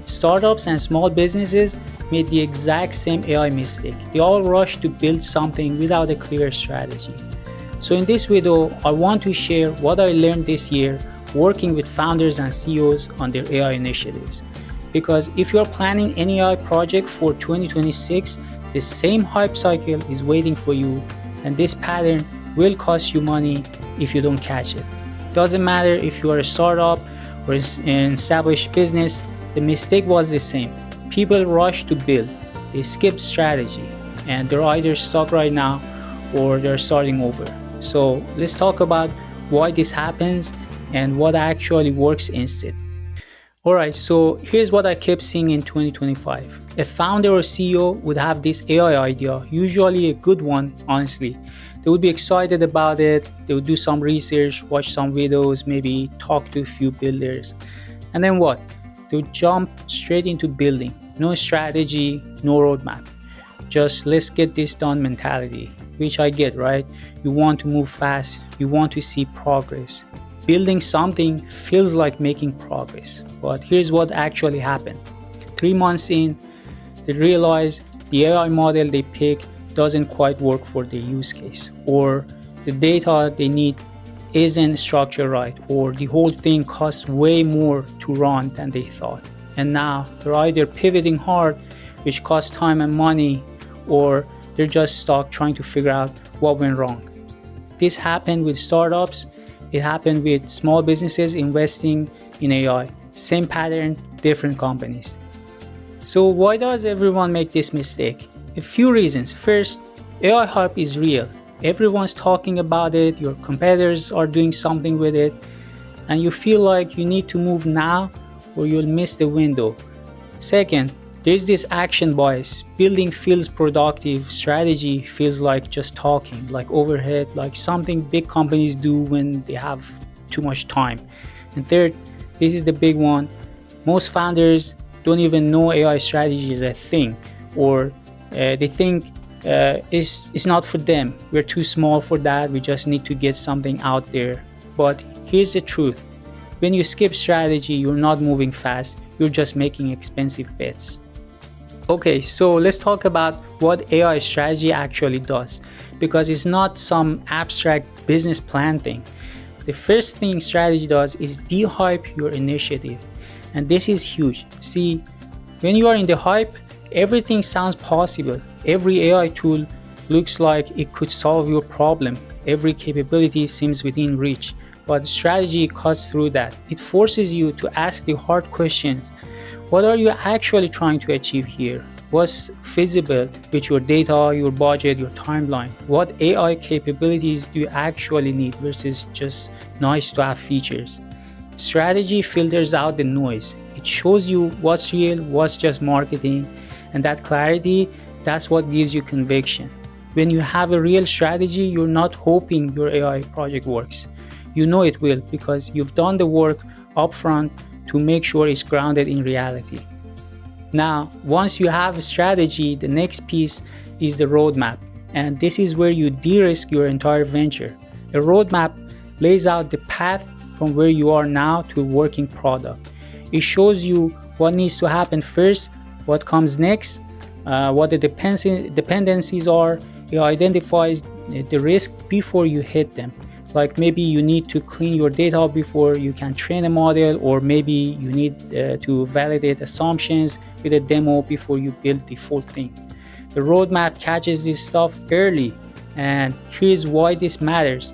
Startups and small businesses made the exact same AI mistake. They all rushed to build something without a clear strategy. So in this video, I want to share what I learned this year working with founders and CEOs on their AI initiatives. Because if you're planning any AI project for 2026, the same hype cycle is waiting for you, and this pattern will cost you money if you don't catch it. Doesn't matter if you are a startup or an established business, the mistake was the same. People rush to build, they skip strategy, and they're either stuck right now or they're starting over. So let's talk about why this happens and what actually works instead. Alright, so here's what I kept seeing in 2025. A founder or CEO would have this AI idea, usually a good one, honestly. They would be excited about it, they would do some research, watch some videos, maybe talk to a few builders. And then what? They would jump straight into building. No strategy, no roadmap. Just let's get this done mentality, which I get, right? You want to move fast, you want to see progress. Building something feels like making progress, but here's what actually happened. 3 months in, they realize the AI model they picked doesn't quite work for their use case, or the data they need isn't structured right, or the whole thing costs way more to run than they thought. And now they're either pivoting hard, which costs time and money, or they're just stuck trying to figure out what went wrong. This happened with startups. It happened with small businesses investing in AI. Same pattern, different companies. So why does everyone make this mistake? A few reasons. First, AI hype is real. Everyone's talking about it, your competitors are doing something with it, and you feel like you need to move now or you'll miss the window. Second, there's this action bias. Building feels productive, strategy feels like just talking, like overhead, like something big companies do when they have too much time. And third, this is the big one, most founders don't even know AI strategy is a thing, or they think it's not for them. We're too small for that, we just need to get something out there. But here's the truth, when you skip strategy, you're not moving fast, you're just making expensive bets. Okay, so let's talk about what AI strategy actually does, because it's not some abstract business plan thing. The first thing strategy does is de-hype your initiative, and this is huge. See, when you are in the hype, everything sounds possible. Every AI tool looks like it could solve your problem. Every capability seems within reach, but strategy cuts through that. It forces you to ask the hard questions. What are you actually trying to achieve here? What's feasible with your data, your budget, your timeline? What AI capabilities do you actually need versus just nice to have features? Strategy filters out the noise. It shows you what's real, what's just marketing, and that clarity, that's what gives you conviction. When you have a real strategy, you're not hoping your AI project works. You know it will because you've done the work upfront to make sure it's grounded in reality. Now, once you have a strategy, the next piece is the roadmap, and this is where you de-risk your entire venture. A roadmap lays out the path from where you are now to a working product. It shows you what needs to happen first, what comes next, what the dependencies are. It identifies the risk before you hit them. Like maybe you need to clean your data before you can train a model, or maybe you need to validate assumptions with a demo before you build the full thing. The roadmap catches this stuff early, and here's why this matters.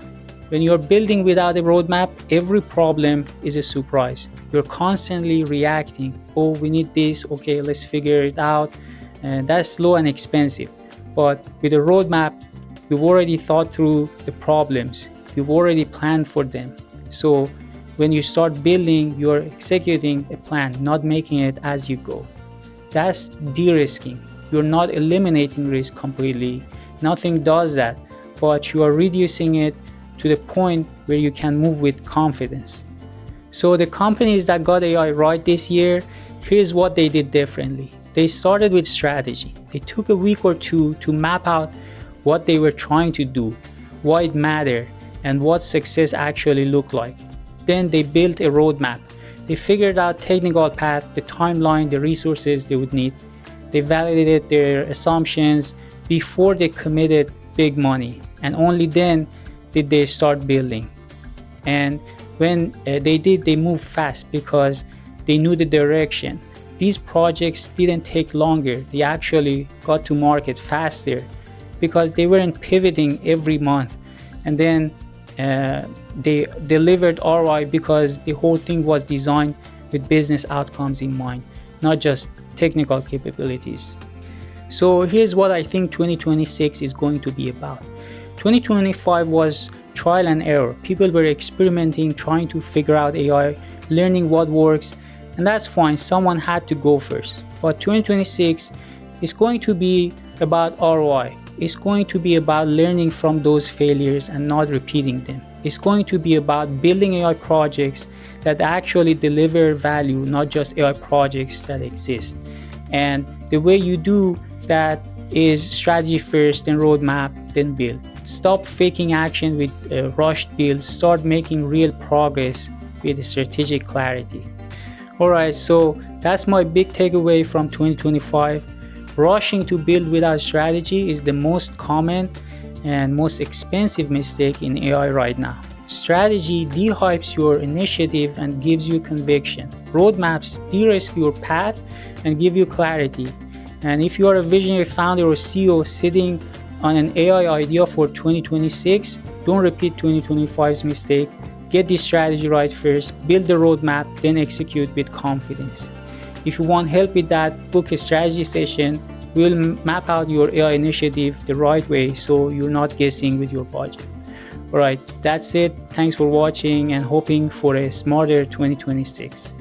When you're building without a roadmap, every problem is a surprise. You're constantly reacting. Oh, we need this, okay, let's figure it out. And that's slow and expensive. But with a roadmap, you've already thought through the problems. You've already planned for them. So when you start building, you're executing a plan, not making it as you go. That's de-risking. You're not eliminating risk completely. Nothing does that, but you are reducing it to the point where you can move with confidence. So the companies that got AI right this year, here's what they did differently. They started with strategy. They took a week or two to map out what they were trying to do, why it mattered, and what success actually looked like. Then they built a roadmap. They figured out technical path, the timeline, the resources they would need. They validated their assumptions before they committed big money, and only then did they start building. And when they did, they moved fast because they knew the direction. These projects didn't take longer. They actually got to market faster because they weren't pivoting every month. And then they delivered ROI because the whole thing was designed with business outcomes in mind, not just technical capabilities. So here's what I think 2026 is going to be about. 2025 was trial and error. People were experimenting, trying to figure out AI, learning what works, and that's fine. Someone had to go first. But 2026 is going to be about ROI. It's going to be about learning from those failures and not repeating them. It's going to be about building AI projects that actually deliver value, not just AI projects that exist. And the way you do that is strategy first, then roadmap, then build. Stop faking action with rushed builds. Start making real progress with strategic clarity. Alright, so that's my big takeaway from 2025. Rushing to build without strategy is the most common and most expensive mistake in AI right now. Strategy de-hypes your initiative and gives you conviction. Roadmaps de-risk your path and give you clarity. And if you are a visionary founder or CEO sitting on an AI idea for 2026, don't repeat 2025's mistake. Get the strategy right first, build the roadmap, then execute with confidence. If you want help with that, book a strategy session. We'll map out your AI initiative the right way so you're not guessing with your budget. Alright, that's it. Thanks for watching and hoping for a smarter 2026.